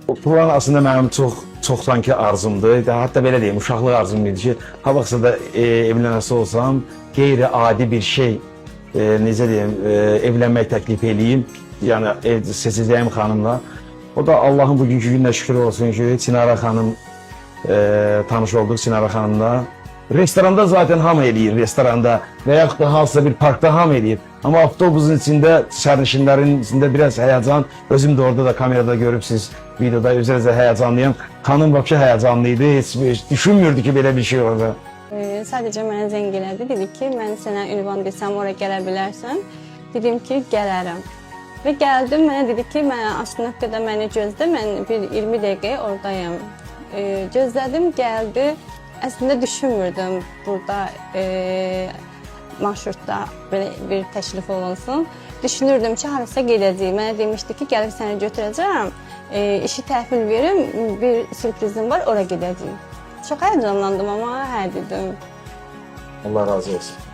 O plan aslında mənim çoxdan ki arzumdur. Hətta belə deyim, uşaqlıq arzum idi ki, ha vaxtsa da evlənəsi olsam, qeyri-adi bir şey, necə deyim, evlənmək təklif eləyim. Yəni seçəcəyim xanımla. O da Allahın bugünkü gününə şükür olsun ki, Çinara xanım, tanış olduq Çinara xanımla. Restoranda zaten hamı eləyir, restoranda və yaxud da hansısa bir parkda hamı eləyir. Amma avtobusun içində, sərnişinlərin içində biraz həyəcan, özüm də orada da kamerada görübsünüz, videoda özünüzə həyəcanlıyım. Xanım vəbşə həyəcanlıydı, heç düşünmürdü ki, belə bir şey orada. Sadəcə mənə zəng elədi, dedi ki, mən sənə ünvan desəm, oraya gələ bilərsən. Dedim ki, gələrəm. Və gəldim, mənə dedi ki, mən Aşnıqqada məni gözlə, mən bir 20 dəqiqə oradayım. Gözlədim, gəldi. Əslində düşünmürdüm burada marşrutda belə bir təklif olunsun. Düşünürdüm ki, harasa gedəcəyim. Mənə demişdi ki, gəlib səni götürəcəm, işi təhvil verim, bir sürprizim var, ora gedəcəyim. Çox həyəcanlandım, amma hə dedim. Allah razı olsun.